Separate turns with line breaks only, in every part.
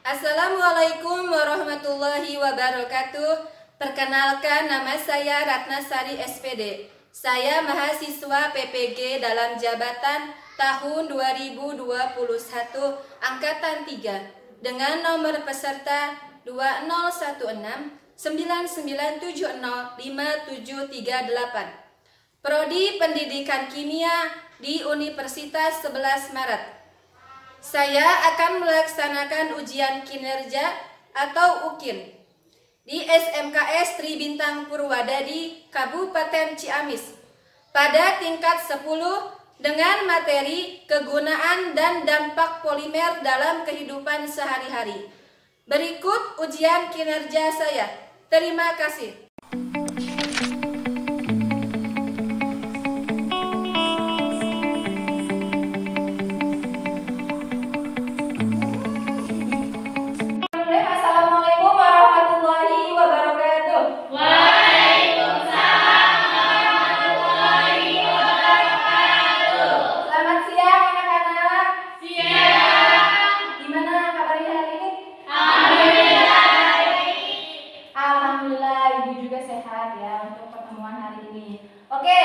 Assalamualaikum warahmatullahi wabarakatuh. Perkenalkan, nama saya Ratnasari SPD. Saya mahasiswa PPG dalam jabatan tahun 2021 angkatan 3 dengan nomor peserta 201699705738. Prodi Pendidikan Kimia di Universitas 11 Maret. Saya akan melaksanakan ujian kinerja atau UKIN di SMKS Tri Bintang Purwadadi, Kabupaten Ciamis pada tingkat 10 dengan materi kegunaan dan dampak polimer dalam kehidupan sehari-hari. Berikut ujian kinerja saya. Terima kasih. Oke,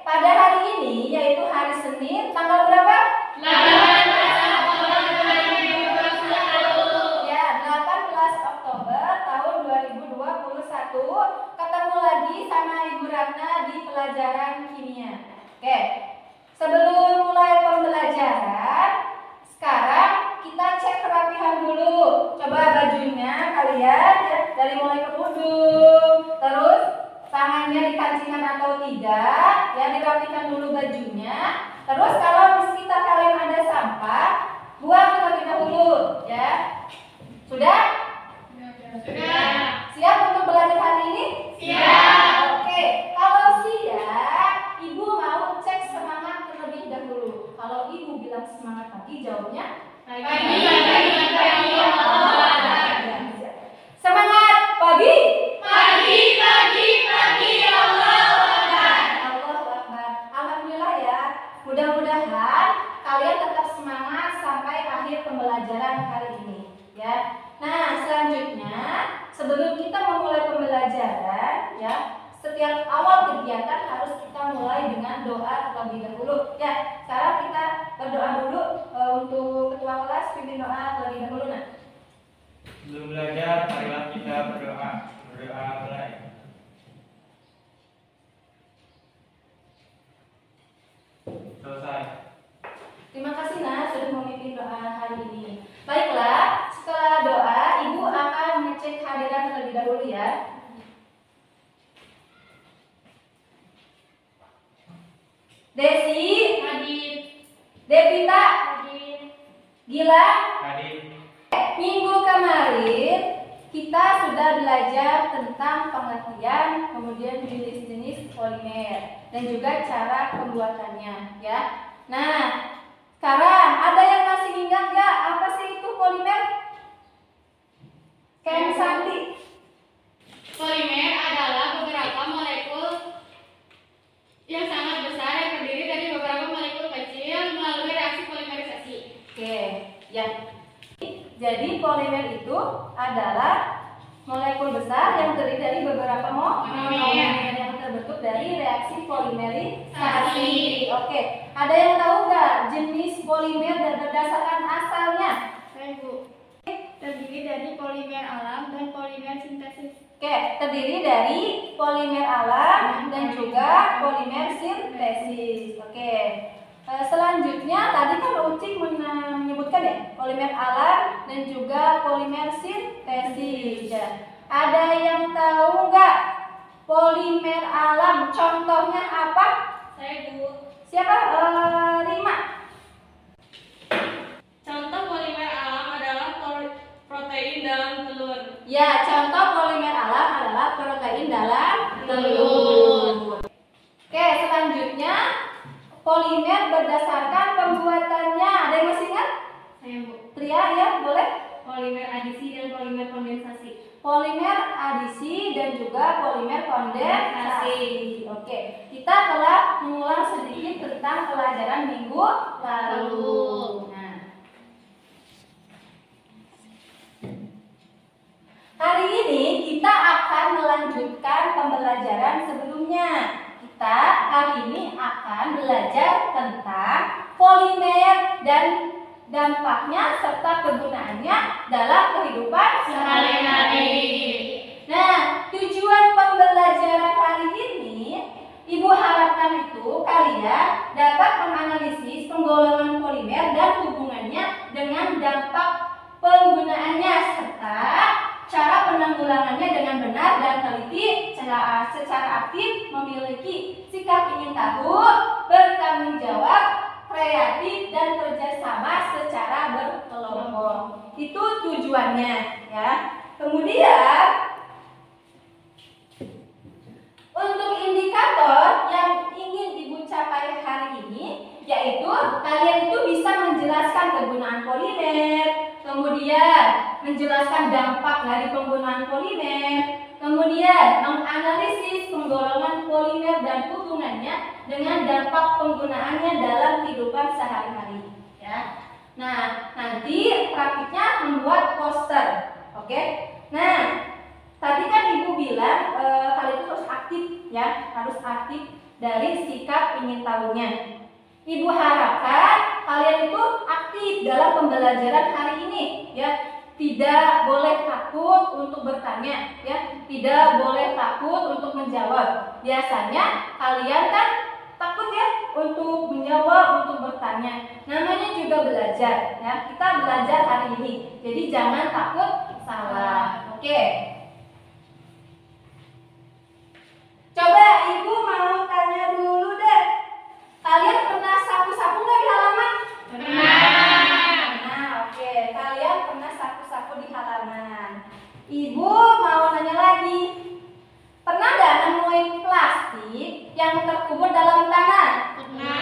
pada hari ini yaitu hari Senin tanggal berapa? 18 Oktober 2021. Ya, 18 Oktober tahun 2021 ketemu lagi sama Ibu Ratna di pelajaran kimia. Oke. Sebelum mulai pembelajaran, sekarang kita cek kerapihan dulu. Coba bajunya kalian ya, dari mulai ke ujung, terus tangannya dikancingan atau tidak, ya dirapikan dulu bajunya. Terus kalau di sekitar kalian ada sampah, buang terlebih dahulu, ya. Sudah? Sudah. Siap untuk belajar hari ini? Siap. Oke, kalau siap, Ibu mau cek semangat terlebih dahulu. Kalau Ibu bilang semangat pagi, jawabnya pagi. Semangat pagi. Pagi. Mudah-mudahan kalian tetap semangat sampai akhir pembelajaran hari ini, ya. Nah, selanjutnya sebelum kita memulai pembelajaran, ya, setiap awal kegiatan harus kita mulai dengan doa terlebih dahulu, ya. Sekarang kita berdoa dulu untuk ketua kelas, pimpin doa terlebih dahulu. Nah,
sebelum belajar, marilah kita berdoa. Berdoa mulai. Selesai.
Terima kasih Nah sudah memimpin doa hari ini. Baiklah, setelah doa, Ibu akan mengecek hadiran terlebih dahulu, ya. Desi hadir. Devita hadir. Gila
Hadir.
Minggu kemarin kita sudah belajar tentang pengertian, kemudian jenis-jenis polimer dan juga cara pembuatannya, ya. Nah, sekarang ada yang masih ingat nggak apa sih itu polimer? Ken Santi.
Polimer adalah beberapa molekul yang sangat besar yang terdiri dari beberapa molekul kecil melalui reaksi polimerisasi.
Oke, ya. Jadi polimer itu adalah molekul besar yang terdiri dari beberapa monomer yang terbentuk dari reaksi polimerisasi. Oke, ada yang tahu nggak jenis polimer dan berdasarkan asalnya?
Saya Bu. Terdiri dari polimer alam dan polimer sintesis.
Oke, terdiri dari polimer alam dan juga polimer sintesis. Oke. Selanjutnya tadi kan Ucing menyebutkan ya polimer alam dan juga polimer sintesis. Ya. Ada yang tahu nggak polimer alam contohnya apa?
Saya Bu.
Siapa? Rima.
Contoh polimer alam adalah protein dalam telur.
Ya, contoh polimer alam adalah protein dalam telur. Oke, selanjutnya polimer berdasarkan pembuatannya. Ada yang masih ingat?
Saya Bu.
Pria ya, boleh?
Polimer adisi dan polimer kondensasi.
Polimer adisi dan juga polimer kondensasi. Oke, kita telah mengulang sedikit tentang pelajaran minggu lalu. Nah, sebelumnya. Kita hari ini akan belajar tentang polimer dan dampaknya serta kegunaannya dalam kehidupan
Sehari-hari.
Nah, tujuan pembelajaran hari ini, Ibu harapkan itu kalian dapat menganalisis penggolongan polimer dan hubungannya dengan dampak penggunaannya serta cara penanggulangannya dengan benar dan teliti secara aktif, memiliki sikap ingin tahu, bertanggung jawab, kreatif dan kerjasama secara berkelompok. Itu tujuannya, ya. Kemudian untuk indikator yang ingin Ibu capai hari ini, yaitu kalian itu bisa menjelaskan kegunaan polimer, kemudian menjelaskan dampak dari penggunaan polimer, kemudian menganalisis penggolongan polimer dan hubungannya dengan dampak penggunaannya dalam kehidupan sehari-hari, ya. Nah, nanti praktiknya membuat poster, oke? Nah, tadi kan Ibu bilang kalian itu harus aktif, ya, harus aktif dari sikap ingin tahunya. Ibu harapkan kalian itu aktif dalam pembelajaran hari ini, ya. Tidak boleh takut untuk bertanya, ya. Tidak boleh takut untuk menjawab. Biasanya kalian kan takut ya untuk menjawab, untuk bertanya. Namanya juga belajar, ya. Kita belajar hari ini. Jadi jangan takut salah. Oke. Coba Ibu mau tanya dulu deh. Kalian pernah sapu-sapu nggak di halaman?
Pernah.
Nah, oke. Kalian pernah sapu-sapu di halaman. Ibu mau nanya lagi. Pernah nggak nemuin plastik yang terkubur dalam tanah?
Pernah.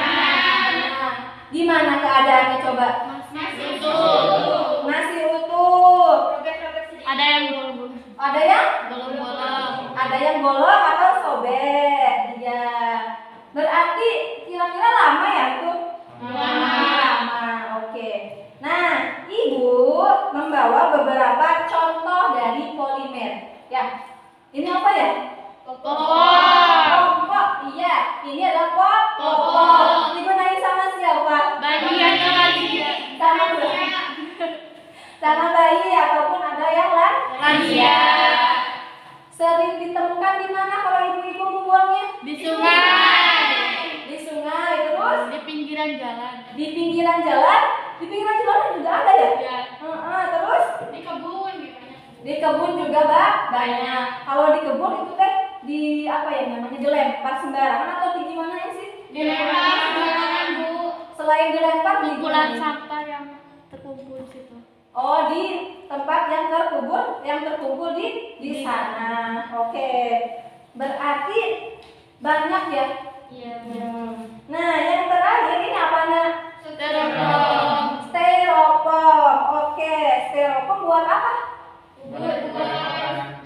Nah, gimana keadaannya coba?
Masih utuh.
Masih utuh.
Ada yang bolong-bolong.
Ada yang?
Bolong-bolong.
Ada yang bolong atau sobek? Iya. Berarti kira-kira lama ya itu? Lama. Oke. Nah, Ibu membawa beberapa contoh dari polimer. Ya. Ini apa ya?
Popok.
Popok. Iya, ini adalah popok. Digunakan sama siapa?
Bagian lagi.
Sama bayi. Sama bayi ataupun ada yang
Lansia.
Sering ditemukan di mana kalau ibu-ibu membuangnya?
Di sungai.
Di sungai, terus
Di pinggiran jalan.
di pinggiran jalan. Di pinggiran jalan juga ada ya?
Ya.
Terus
Di kebun gitu.
di kebun juga banyak. Kalau di kebun itu teh di apa ya namanya, dilempar sembarangan atau di gimana ya sih?
Dilempar sembarangan, Bu.
Selain dilempar di
Kumpulan
gimana?
sampah yang terkumpul situ.
Oh, di tempat yang terkumpul di sana. Oke. Berarti banyak ya.
Iya.
Nah, yang terakhir ini apa nak?
Styrofoam.
Styrofoam. Oke, styrofoam buat apa?
Buat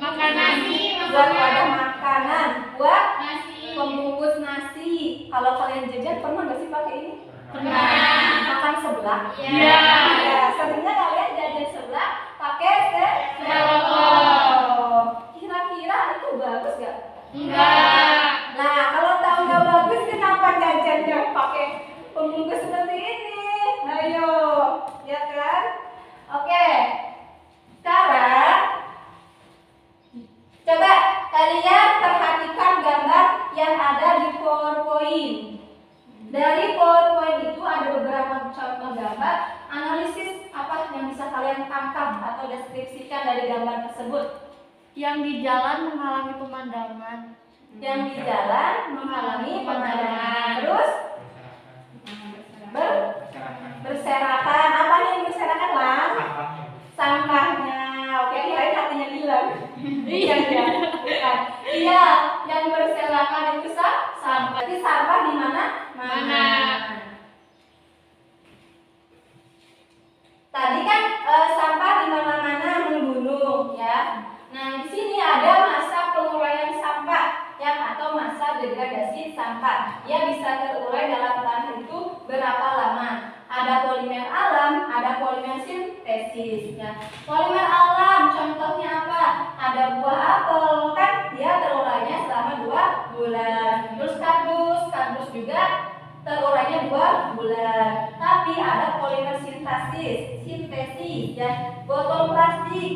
makan nasi.
Buat wadah makanan, buat
Nasi.
pembungkus nasi. Kalau kalian jajan pernah nggak sih pakai ini?
Pernah.
Makan sebelah.
Iya.
Ya, seringnya kalian jajan sebelah pakai
Styrofoam.
Kira-kira itu bagus gak?
Enggak.
Nah, kalau tahu nggak bagus, kenapa jajannya pakai pembungkus seperti ini? Ayo, ya kan? Oke. Sekarang coba kalian perhatikan gambar yang ada di PowerPoint. Dari PowerPoint itu ada beberapa contoh gambar. Analisis apa yang bisa kalian tangkap atau deskripsikan dari gambar tersebut?
Yang di jalan menghalangi pemandangan.
Yang di jalan menghalangi pemandangan. Terus berserakan. Apa yang berserakan lah? Sampahnya. Oke, kirain hatinya bilang. Iya, iya. Bukan. Iya, yang berserakan itu sampah. Berarti sampah di mana?
Mana?
Tadi kan sampah di mana-mana membunuh, ya. Nah, di sini ada masa penguraian sampah yang atau masa degradasi sampah. Ia bisa terurai dalam tanah itu berapa lama? Ada polimer alam, ada polimer sintesis. Ya. Polimer alam contohnya apa? Ada buah apel, kan dia terurainya selama 2 bulan.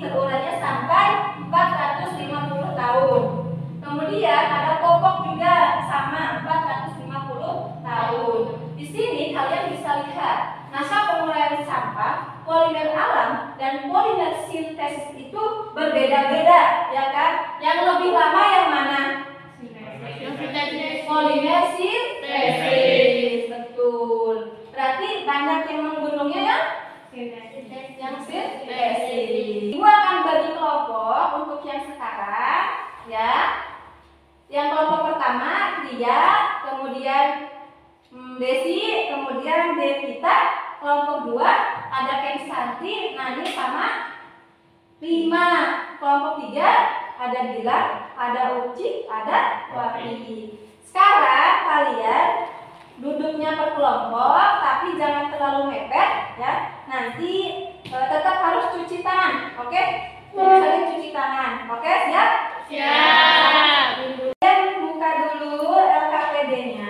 terurainya sampai 450 tahun. Kemudian ada popok juga sama 450 tahun. Di sini kalian bisa lihat masa penguraian sampah polimer alam dan polimer sintesis itu berbeda-beda, ya kan? Yang lebih lama yang mana? Polimer sintesis, betul. Berarti banyak yang menggunungnya ya? Yang sintesis. Ibu akan bagi kelompok untuk yang sekarang, ya. Yang kelompok pertama dia, kemudian Desi, kemudian Devita. Kelompok 2 ada Keng Santi, Nani sama Rima. Kelompok 3 ada Gilang, ada Uci, ada Wati. Sekarang kalian duduknya per kelompok, tapi jangan terlalu mepet ya. Nanti tetap harus cuci tangan, oke? Saling cuci tangan, oke? Siap?
Siap.
Kemudian buka dulu LKPD-nya.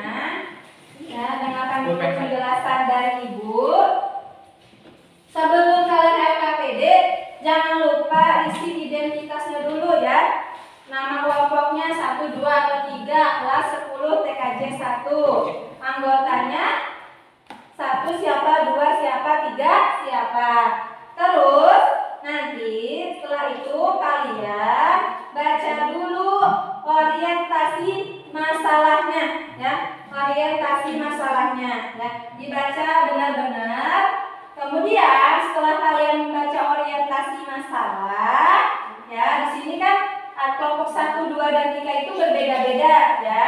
Ya, dengarkan dulu penjelasan dari Ibu. Sebelum kalian LKPD, jangan lupa isi identitasnya dulu ya. Nama kelompoknya 1, 2, atau 3, kelas 10, TKJ 1. Anggotanya 1 siapa, 2 siapa, 3 siapa. Terus nanti setelah itu kalian baca dulu orientasi masalahnya ya. Orientasi masalahnya ya. Dibaca benar-benar. Kemudian setelah kalian membaca orientasi masalah ya, di sini kan kelompok 1, 2, dan 3 itu berbeda-beda ya.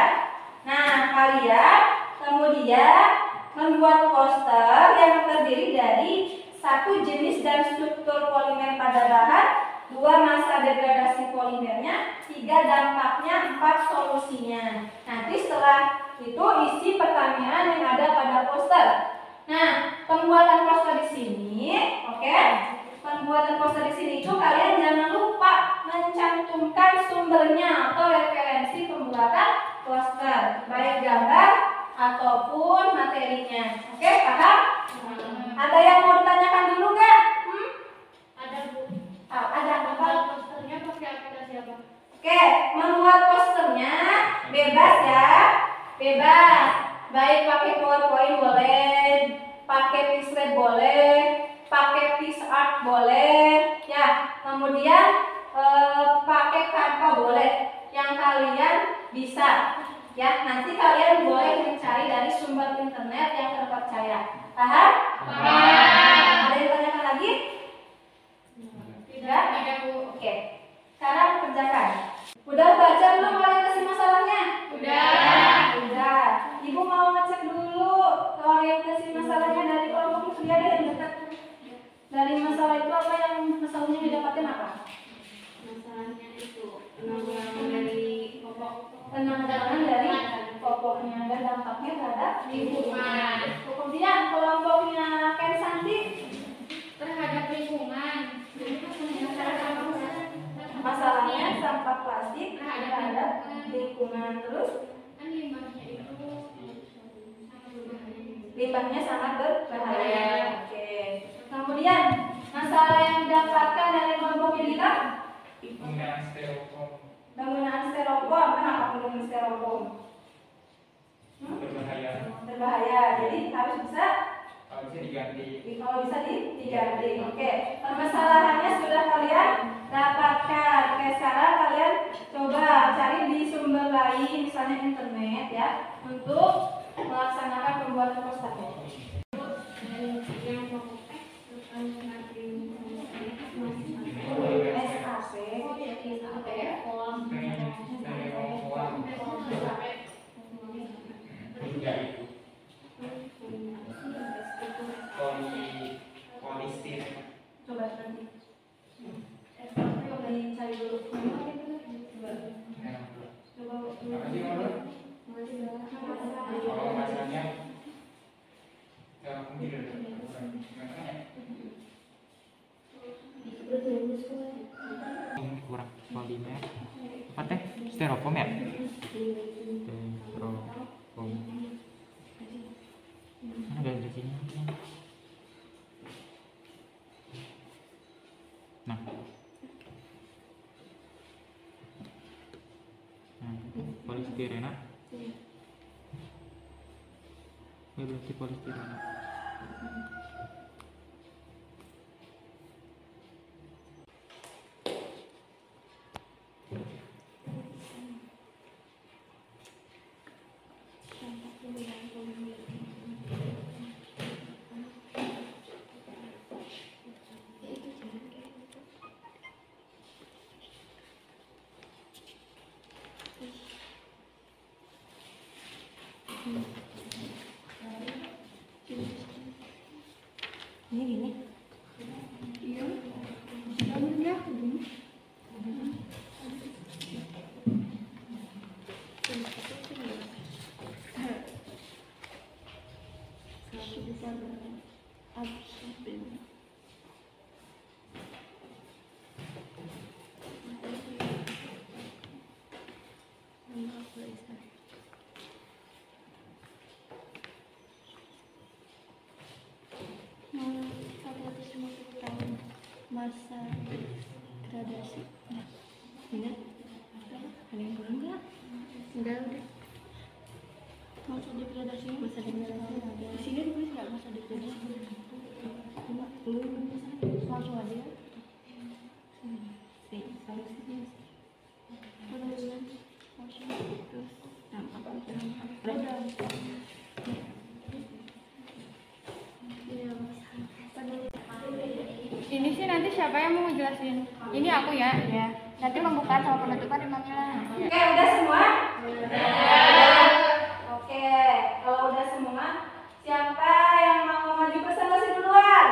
Nah, kalian kemudian membuat poster yang terdiri dari 1 jenis dan struktur polimer pada bahan, 2 masa degradasi polimernya, 3 dampaknya, 4 solusinya. Nanti setelah itu isi pertanyaan yang ada pada poster. Nah, pembuatan poster di sini, oke? Pembuatan poster di sini itu kalian jangan lupa mencantumkan sumbernya atau referensi pembuatan poster, baik gambar ataupun materinya. Oke, paham? Ada yang mau ditanyakan dulu nggak?
Ada Bu.
Ada apa?
Posternya pakai aplikasi apa?
Oke, membuat posternya bebas ya, bebas. Baik pakai PowerPoint boleh, pakai Pixlate boleh, pakai PixArt boleh, ya. Kemudian pakai Canva boleh. Yang kalian bisa, ya. Nanti kalian boleh mencari dari sumber internet yang terpercaya. Paham?
Paham.
Ada yang tanyakan lagi?
Tidak ada Bu.
Oke. Sekarang kerjakan. Udah baca belum orientasi masalahnya? Udah. Ibu mau ngecek dulu orientasi masalahnya dari kelompok itu dia ada yang dekat. Dari masalah itu apa yang masalahnya didapatkan apa?
Masalahnya itu penanggulangan dari pokok
Penanggulangan dari pokoknya dan dampaknya terhadap
lingkungan.
Kemudian kelompoknya Ken Santi
Terhadap lingkungan.
masalahnya sampah plastik terhadap lingkungan. Terus
Kan limbahnya itu sangat berbahaya.
limbahnya sangat berbahaya. Oke. Kemudian masalah yang didapatkan dari kelompok Lila,
Penggunaan styrofoam
penggunaan styrofoam. Kenapa penggunaan styrofoam?
berbahaya.
Berbahaya. Jadi harus bisa
Kalau bisa diganti.
kalau bisa diganti. Oke. Permasalahannya sudah kalian dapatkan. Oke, sekarang kalian coba cari di sumber lain, misalnya internet ya, untuk melaksanakan pembuatan posternya.
Yang pokok
Polistir.
Coba nanti. Coba dicari dulu. Coba.
Apa sih nomor? Kalau masalahnya komputer. Kurang polimer. Apa teh? Styrofoam ya? Styrofoam. Ada di sini. Nah, polistirena. Ya berarti polistirena.
Ini gini.
Iya. Namanya gini.
Masa gradasi. Ingat? Ada yang belum nggak? Udah. Masa degradasi. Masa degradasi ada. Di sini tulis nggak masa degradasi? Cuma belum langsung aja. Terus
Ini sih nanti siapa yang mau ngejelasin? Ini aku ya.
ya, nanti pembukaan sama penutupan di Mamila.
Oke, udah semua? Oke, kalau udah semua, siapa yang mau maju presentasi duluan?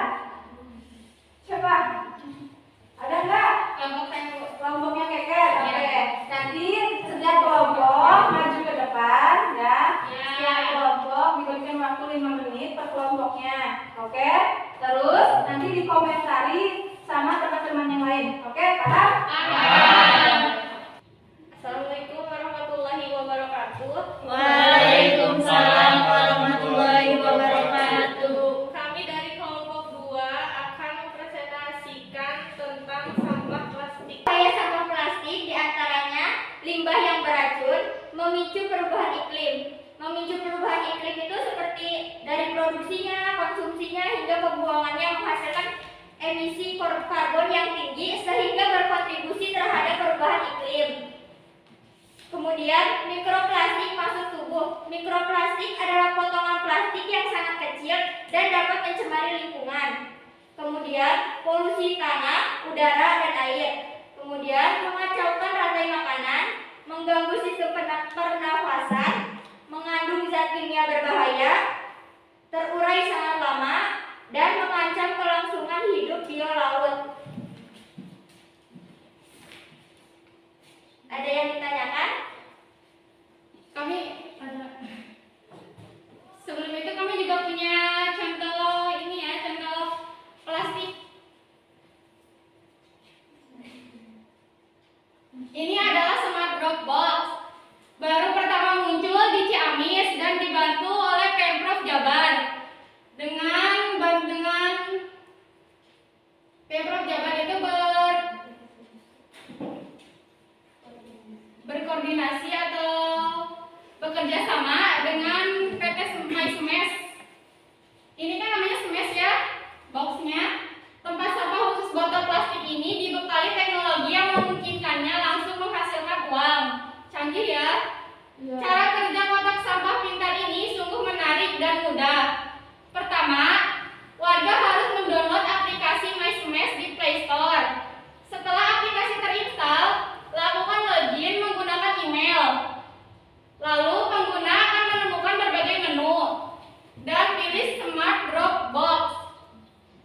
Siapa? Ada nggak?
Kelompok saya dulu.
Kelompoknya Keket? Oke, nanti setiap kelompok maju ke depan ya. Setiap kelompok diberikan waktu 5 menit per kelompoknya. Oke, terus nanti dikomentari sama teman-teman yang lain. Oke, paham?
Assalamualaikum warahmatullahi wabarakatuh.
Waalaikumsalam warahmatullahi wabarakatuh.
Kami dari kelompok 2 akan mempresentasikan tentang sampah plastik.
Bahaya sampah plastik diantaranya limbah yang beracun, memicu perubahan iklim. Memicu perubahan iklim itu seperti dari produksinya, konsumsinya, hingga pembuangannya menghasilkan emisi karbon yang tinggi sehingga berkontribusi terhadap perubahan iklim. Kemudian mikroplastik masuk tubuh. Mikroplastik adalah potongan plastik yang sangat kecil dan dapat mencemari lingkungan. Kemudian polusi tanah, udara, dan air. Kemudian mengacaukan rantai makanan, mengganggu sistem pernafasan, mengandung zat kimia berbahaya, terurai sangat lama, dan mengancam kelangsungan hidup biolaut. Ada yang ditanyakan?
Kami ada. Sebelum itu kami juga punya contoh ini ya, contoh plastik. Ini adalah smart drop box. Baru pertama muncul di Ciamis dan dibantu oleh Pemprov Jabar. Dengan Pemprov Jabar itu berkoordinasi atau bekerja sama dengan PT Semes. Ini kan namanya Semes ya, boxnya. Tempat sampah khusus botol plastik ini dibekali teknologi yang memungkinkannya langsung menghasilkan uang. Canggih ya. Cara kerja kotak sampah pintar ini sungguh menarik dan mudah. Pertama, warga harus mendownload aplikasi MySemes di Play Store. Setelah aplikasi terinstal, lakukan login menggunakan email. Lalu pengguna akan menemukan berbagai menu dan pilih Smart Drop Box.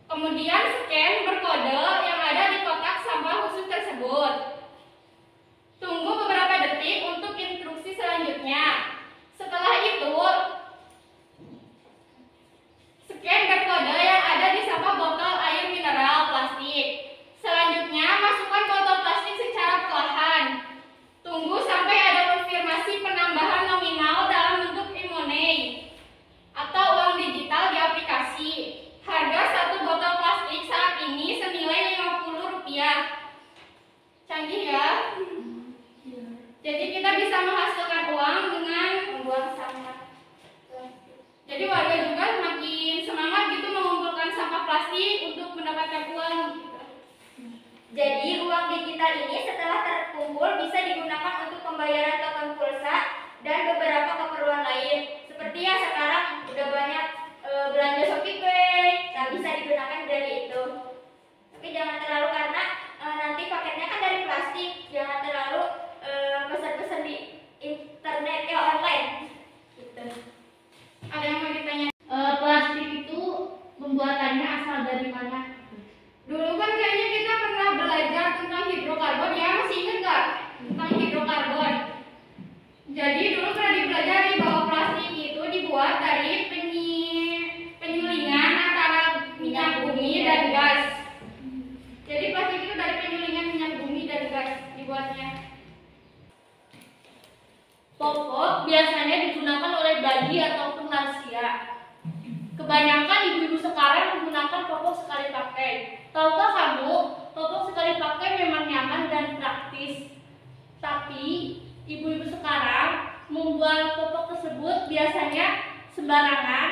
Kemudian scan berkode yang ada di kotak sampah khusus tersebut. Tunggu beberapa detik untuk instruksi selanjutnya. Setelah itu, scan berkode yang ada di sampah botol air mineral plastik. Selanjutnya, masukkan botol plastik secara perlahan. Tunggu sampai ada konfirmasi penambahan nominal dalam bentuk e-money atau uang digital di aplikasi. Harga satu botol plastik saat ini senilai Rp50. Canggih ya? Jadi kita bisa menghasilkan uang dengan
membuang sampah.
jadi warga juga semakin semangat gitu mengumpulkan sampah plastik untuk mendapatkan uang gitu.
Jadi uang digital ini setelah terkumpul bisa digunakan untuk pembayaran token pulsa dan beberapa keperluan lain. Seperti ya sekarang udah banyak belanja ShopeePay, nah bisa digunakan dari itu. Tapi jangan terlalu karena nanti paketnya kan dari plastik, jangan terlalu pesan-pesan di internet ya online. Gitu.
Ada yang mau ditanya? Plastik itu pembuatannya asal dari mana? Dulu kan kayaknya kita pernah belajar tentang hidrokarbon ya, masih ingat nggak tentang hidrokarbon? Jadi dulu pernah dipelajari bahwa plastik itu dibuat dari penyulingan antara minyak bumi dan gas. Jadi plastik itu dari penyulingan minyak bumi dan gas dibuatnya. Popok biasanya digunakan oleh bayi ataupun lansia. Kebanyakan ibu-ibu sekarang menggunakan popok sekali pakai. Tahukah kamu, popok sekali pakai memang nyaman dan praktis. Tapi ibu-ibu sekarang membuang popok tersebut biasanya sembarangan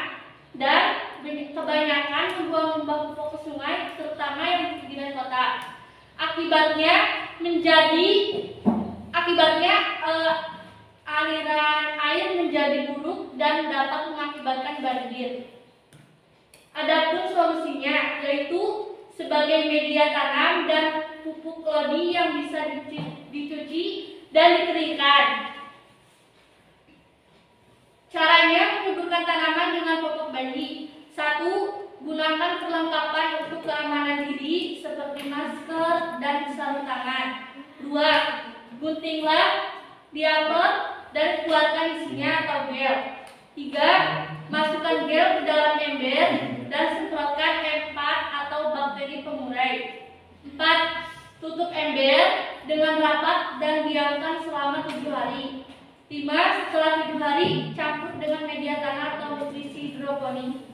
dan kebanyakan membuang popok ke sungai, terutama yang di pinggiran kota. Akibatnya aliran air menjadi buruk dan dapat mengakibatkan banjir. Adapun solusinya yaitu sebagai media tanam dan pupuk lodi yang bisa dicuci dan dikeringkan. Caranya menyuburkan tanaman dengan popok bayi. 1. Gunakan perlengkapan untuk keamanan diri seperti masker dan sarung tangan. 2. Guntinglah diaper dan keluarkan isinya atau gel. 3. Masukkan gel ke dalam ember dan semprotkan M4 atau bakteri pengurai. 4. Tutup ember dengan rapat dan diamkan selama 7 hari. 5. Setelah 7 hari, campur dengan media tanah atau nutrisi hidroponik.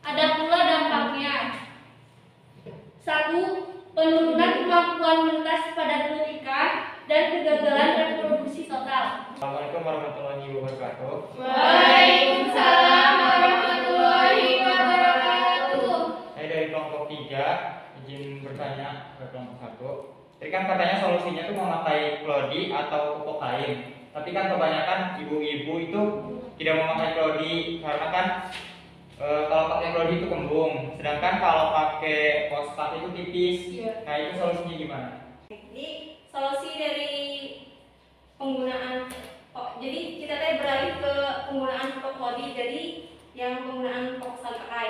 Ada pula dampaknya. 1. Penurunan kemampuan menetas pada telur ikan dan kegagalan reproduksi total.
Assalamualaikum warahmatullahi wabarakatuh.
Waalaikumsalam warahmatullahi wabarakatuh.
Saya dari kelompok 3, izin bertanya ke kelompok 1. Tadi kan katanya solusinya itu memakai klodi atau pupuk lain. Tapi kan kebanyakan ibu-ibu itu tidak memakai klodi karena kan kalau pakai klodi itu kembung, sedangkan kalau pakai fosfat itu tipis. Nah itu solusinya gimana?
Jadi solusi dari penggunaan jadi kita beralih ke penggunaan pupuk klodi, jadi yang penggunaan pupuk sekali pakai.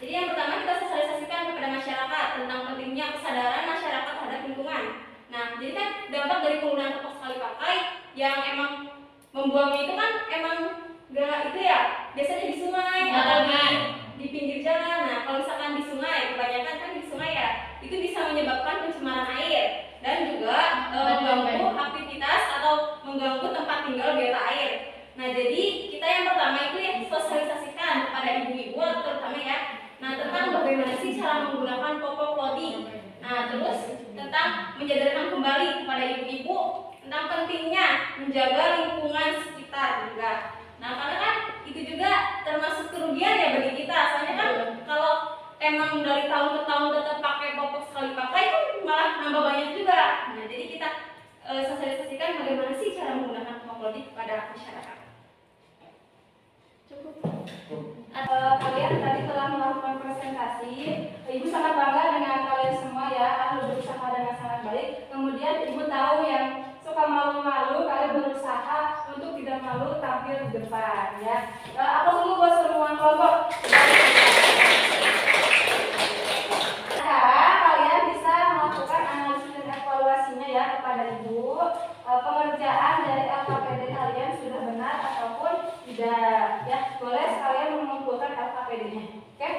Jadi yang pertama kita sosialisasikan kepada masyarakat tentang pentingnya kesadaran masyarakat terhadap lingkungan. Nah, jadi kan dampak dari penggunaan pupuk sekali pakai yang emang membuangnya itu kan emang gak itu ya, biasanya di sungai atau di pinggir jalan. Nah, kalau misalkan di sungai, kebanyakan kan di sungai ya, itu bisa menyebabkan pencemaran air dan juga mengganggu aktivitas atau mengganggu tempat tinggal biota air. Nah, jadi kita yang pertama itu ya sosialisasikan kepada ibu-ibu terutama ya. Nah, tentang bagaimana sih cara menggunakan popok klodi. Nah, terus tentang menyadarkan kembali kepada ibu-ibu tentang pentingnya menjaga lingkungan sekitar juga. Nah, karena kan itu juga termasuk kerugian ya bagi kita. Soalnya kan kalau emang dari tahun ke tahun tetap pakai popok sekali pakai kan malah nambah banyak juga. Nah, jadi kita sosialisasikan bagaimana sih cara menggunakan popok klodi kepada masyarakat. Cukup. Kalian tadi telah melakukan presentasi. Ibu sangat bangga dengan kalian semua ya, ahli berusaha dengan sangat baik. Kemudian ibu tahu yang suka malu-malu, kalian berusaha untuk tidak malu tampil di depan ya. Aku tunggu buat semua kelompok. Sekarang kalian bisa melakukan analisis dan evaluasinya ya kepada ibu. Pengerjaan dari LKPD kalian sudah benar ataupun tidak ya. Boleh sekalian mengumpulkan LKPD-nya. Oke?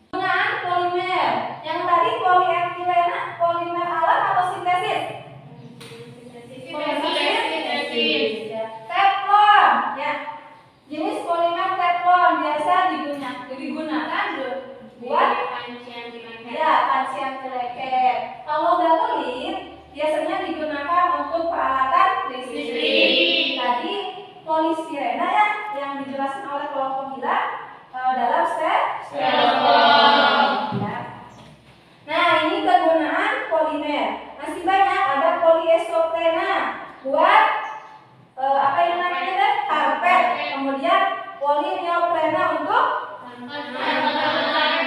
Penggunaan polimer. Yang tadi polietilen polimer alam atau buat
panci anti lengket.
ya panci anti lengket. Kalau bakelit biasanya digunakan untuk peralatan listrik. Tadi polistirena ya yang dijelaskan oleh kelompok gila dalam styrofoam. Ya. Nah, ini kegunaan polimer. Masih banyak, ada poliestoprena buat apa yang namanya teh? Karpet. Kemudian polineoprena untuk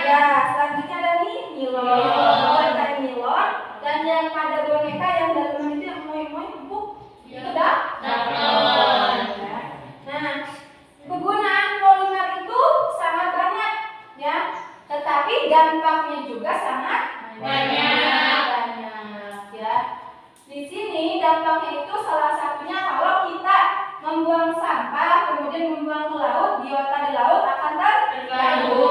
ya, selanjutnya ada nih nilon, kayak nilon, dan yang pada boneka yang dalamnya itu yang moe-moe empuk itu dah. Ya. Nah, kegunaan polimer itu sangat banyak ya, tetapi dampaknya juga sangat banyak ya. Di sini dampaknya itu salah satunya kalau kita membuang sampah kemudian membuang ke laut, biota di laut akan terganggu.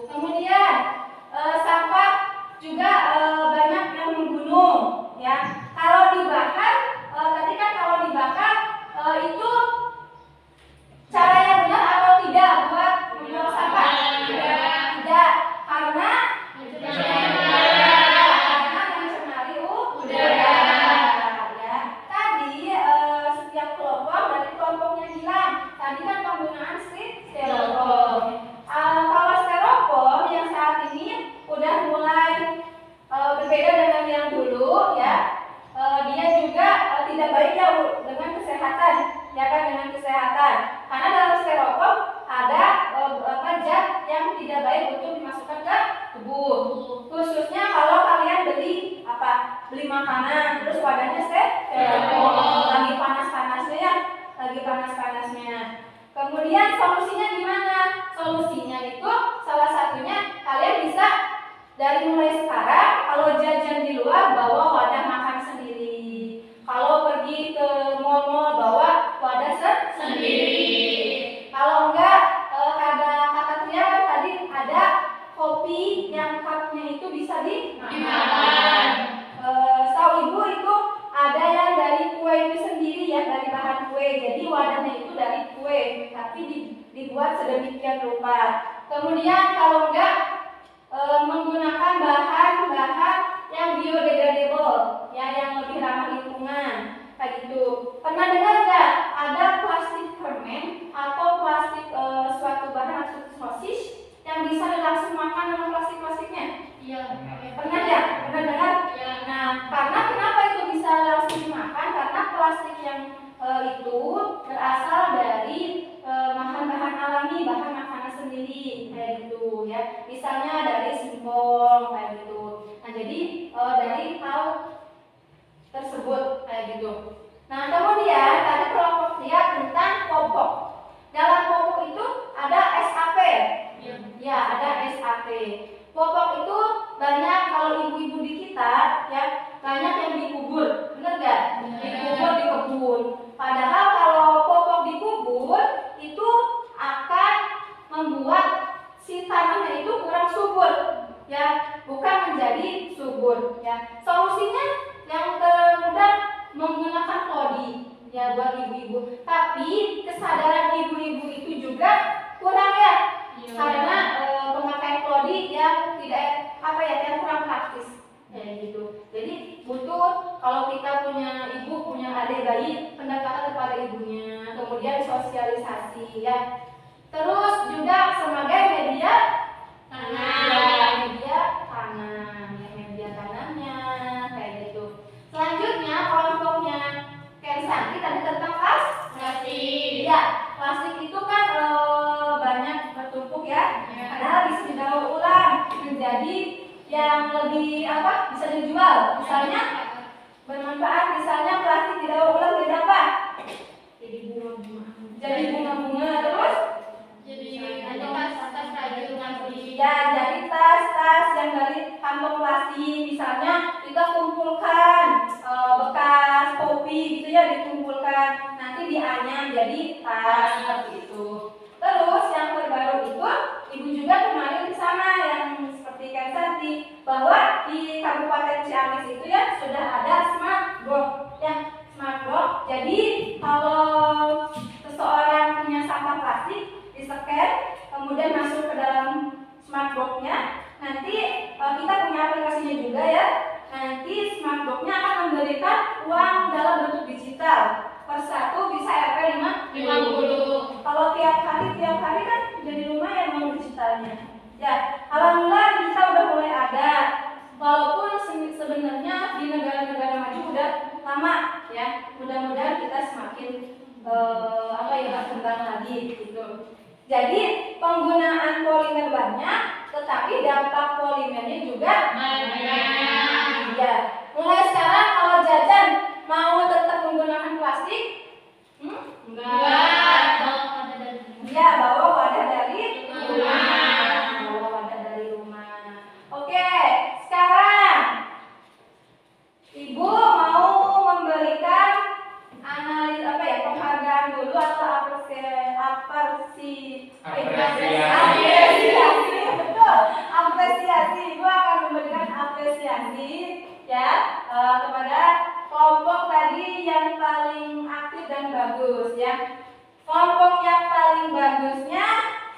Kemudian sampah juga banyak yang menggunung ya. Kalau dibakar tadi kan kalau dibakar itu cara yang benar atau tidak buat membuang sampah? Tidak, karena mencemari udara. Ya. Tadi setiap kelompok dari kelompoknya bilang, tadi kan penggunaan styrofoam. Kalau styrofoam yang saat ini udah mulai berbeda dengan yang dulu ya. Dia juga tidak baik ya dengan kesehatan, ya kan, dengan kesehatan. Karena dalam styrofoam ada zat yang tidak baik untuk dimasukkan ke tubuh. Khususnya kalau kalian beli makanan, terus wadahnya styrofoam, lagi panas-panasnya. Kemudian solusinya gimana? Solusinya itu salah satunya kalian bisa dari mulai sekarang kalau jajan di luar bawa wadah makan sendiri. Kalau pergi ke mall-mall bawa wadah sendiri. Kalau enggak kata Tria kan tadi ada kopi yang cupnya itu bisa dimakan. Tahu ibu itu ada yang dari kue itu sendiri ya, dari bahan kue. Jadi wadahnya itu dari kue, tapi dibuat sedemikian rupa. Kemudian kalau enggak menggunakan bahan-bahan yang biodegradable, ya, yang lebih ramah lingkungan, kayak gitu. Pernah dengar nggak ada plastik permen atau plastik suatu bahan atau sosis yang bisa langsung makan dengan plastiknya?
Iya.
Pernah ya? Pernah dengar? Nah, karena kenapa itu bisa langsung dimakan? Karena plastik yang itu berasal dari bahan-bahan alami, bahan makanan sendiri, kayak gitu ya. Misalnya dari singkong, kayak gitu. Nah, jadi dari hal tersebut, kayak gitu. Nah, kemudian tadi kelompok lihat tentang popok. Dalam popok itu ada SAP. Ya, ada SAP. Popok itu banyak kalau ibu-ibu di kita ya, banyak yang dikubur, benar nggak? Dikubur di kebun. Padahal kalau popok dikubur itu akan membuat si tanahnya itu kurang subur, ya, bukan menjadi subur. Ya, solusinya yang termudah menggunakan klodi, ya, buat ibu-ibu. Tapi kesadaran ibu-ibu itu juga kurang ya. Karena pemakaian klodi yang tidak yang kurang praktis, kayak gitu. Jadi butuh kalau kita punya ibu, punya adik bayi, pendekatan kepada ibunya, kemudian sosialisasi ya. Terus juga sebagai media tanam, media tanamnya, kayak gitu. Selanjutnya kelompoknya Kensanti tadi tentang plastik. Ya, plastik itu kan banyak bertumpuk ya. Padahal bisa didaur ulang menjadi yang lebih bisa dijual. Misalnya bermanfaat, misalnya plastik didaur ulang jadi apa? Jadi bunga-bunga, terus
Jadi tas-tas kayu
ya, jadi tas-tas yang dari kantong plastik. Misalnya kita kumpulkan bekas kopi gitu ya, dikumpulkan nanti dianyam jadi tas seperti itu. Terus yang terbaru itu ibu juga kemarin di sana yang seperti Kensanti bahwa di Kabupaten Ciamis itu ya sudah ada smart box ya, smart box. Jadi kalau seseorang punya sampah plastik di-scan kemudian masuk ke dalam box-nya nanti kita punya aplikasinya juga ya. Nanti smart box-nya akan memberikan uang dalam bentuk digital. Per satu bisa Rp 50. Kalau tiap hari kan jadi lumayan uang digitalnya. Ya, alhamdulillah kita udah mulai ada. Walaupun sebenarnya di negara-negara maju udah lama ya. Mudah-mudahan kita semakin berkembang lagi gitu. Jadi penggunaan polimer banyak, tetapi dampak polimernya juga banyak. Ya, mulai sekarang kalau jajan mau tetap menggunakan plastik,
Enggak.
ya bawa wadah dari rumah. Bawa wadah dari rumah. Oke, sekarang Ibu mau memberikan analis penghargaan dulu atau apresiasi. Betul, apresiasi. Ibu akan memberikan apresiasi ya kepada kelompok tadi yang paling aktif dan bagus ya. Kelompok yang paling bagusnya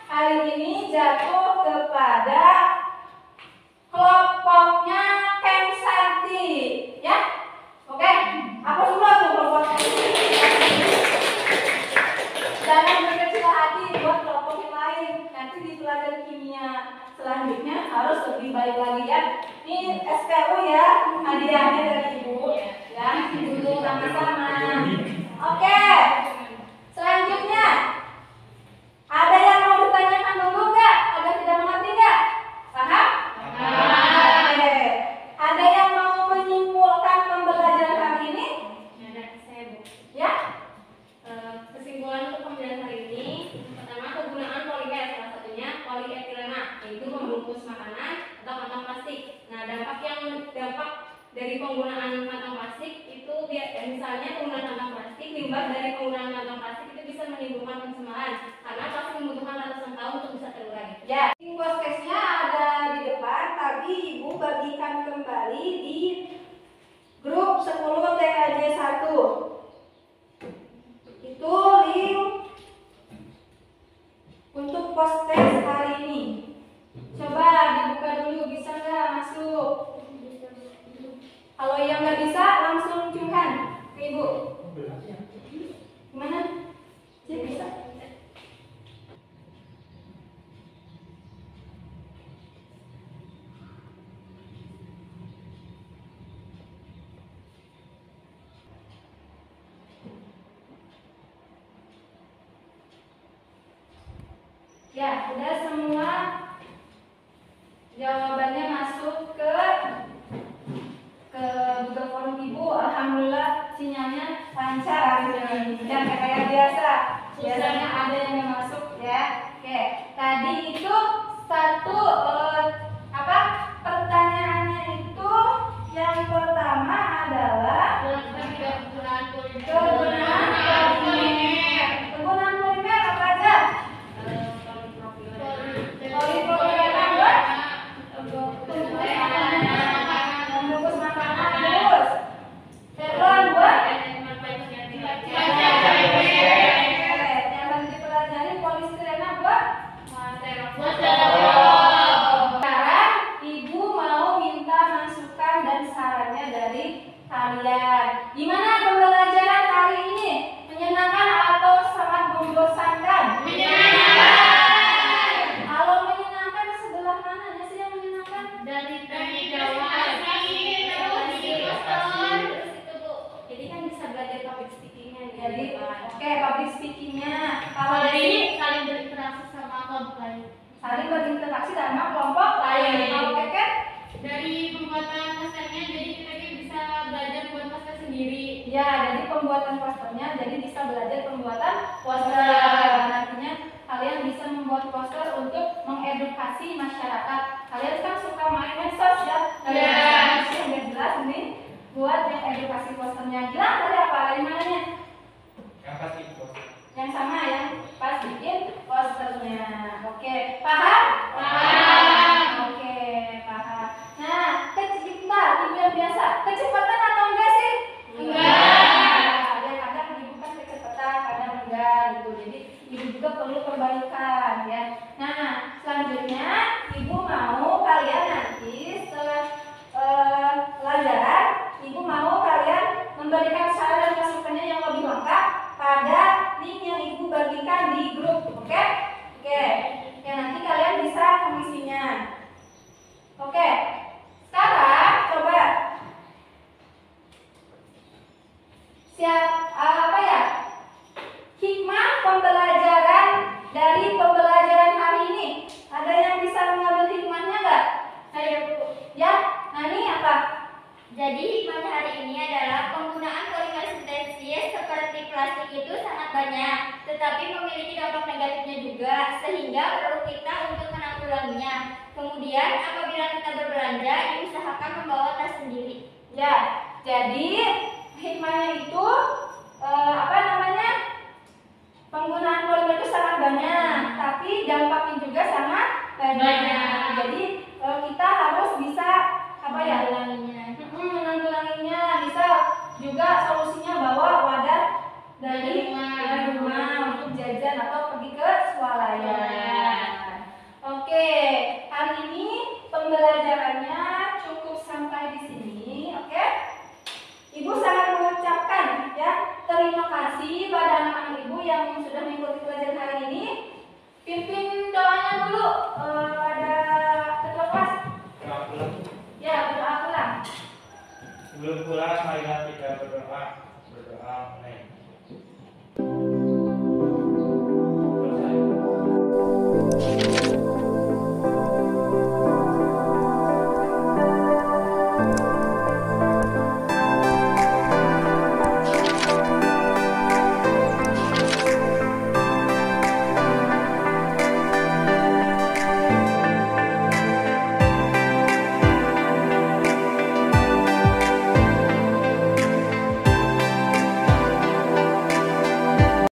hari ini jatuh kepada kelompoknya Kang Santi ya. Oke, apa semua tuh kelompoknya? Jangan berkecil hati buat kelompok yang lain. Nanti di pelajaran kimia selanjutnya harus lebih baik lagi ya. Ini SPU ya, hadiahnya dari Ibu ya. Dulu sama-sama. Oke. Selanjutnya ada yang mau ditanyakan dulu nggak? Ada tidak mengerti nggak? Paham? Oke. Ada yang mau menyimpulkan pembelajaran hari ini? Ya?
Kesimpulan untuk pembelajaran hari ini, pertama kegunaan polimer, salah satunya polietilena, yaitu membungkus makanan atau kantong plastik. Nah, dampak dari penggunaan kantong plastik itu misalnya penggunaan kantong plastik, limbah dari penggunaan kantong plastik itu bisa menimbulkan pencemaran karena plastik membutuhkan ratusan tahun untuk bisa terurai.
Ya, podcastnya ada di depan. Tadi Ibu bagikan kembali di grup 10 TKJ 1. Itu link untuk podcast hari ini. Coba dibuka dulu, bisa nggak masuk? Kalau yang nggak bisa langsung ciumkan ke Ibu. Gimana? Dia bisa. Ya, udah semua jawabannya masuk ke Google Form Ibu. Alhamdulillah sinyalnya lancar hari ini. Dan kayak biasa, biasanya ada yang masuk ya. Oke, tadi itu satu pertanyaannya itu yang pertama adalah kegunaan polimer. Kegunaan polimer apa aja? Polipropilen buat membungkus makanan, terus teflon buat yang tadi dipelajari, polistirena buat sekarang Ibu mau minta masukan dan sarannya dari kalian. Gimana pembelajaran hari ini? Menyenangkan atau sangat membosankan? Kalau menyenangkan sebelah mananya sih yang menyenangkan?
Dari
Jadi kan bisa belajar public speakingnya.
Jadi oke, public speakingnya. Kalau
Hari
dari
ini saling berinteraksi sama kelompok lain.
saling berinteraksi sama kelompok lain. Oke kan?
Dari pembuatan posternya, jadi kita bisa belajar buat poster sendiri.
Ya, jadi pembuatan posternya, jadi bisa belajar pembuatan poster. Nantinya kalian bisa membuat poster untuk mengedukasi masyarakat. Kalian kan suka main medsos ya? Yang jelas ini buat yang edukasi posternya. Gila tadi apa? Dari mananya?
Yang pasti bos.
Yang sama yang pas bikin posternya. Oke, paham? Oke, paham. Nah, kecepatan, Ibu yang biasa. Kecepatan atau enggak sih? Ya, kadang Ibu kan kecepatan, kadang enggak gitu. Jadi Ibu juga perlu perbaikan ya. Nah, selanjutnya Ibu mau
dampak negatifnya juga, sehingga perlu kita untuk menanggulanginya. Kemudian apabila kita berbelanja, diusahakan membawa tas sendiri.
Ya, jadi hikmahnya itu apa namanya? Penggunaan polimer itu sangat banyak, tapi dampaknya juga sangat banyak. Jadi kita harus bisa apa ya? Menanggulanginya. Bisa juga solusinya bawa wadah dari rumah untuk jajan atau pergi ke swalayan. Oke, hari ini pembelajarannya cukup sampai di sini. Oke, Ibu sangat mengucapkan ya terima kasih pada anak-anak Ibu yang sudah mengikuti pelajaran hari ini. Pimpin doanya dulu pada ketua kelas.
Doa pulang.
Ya, berdoa pulang.
Sebelum pulang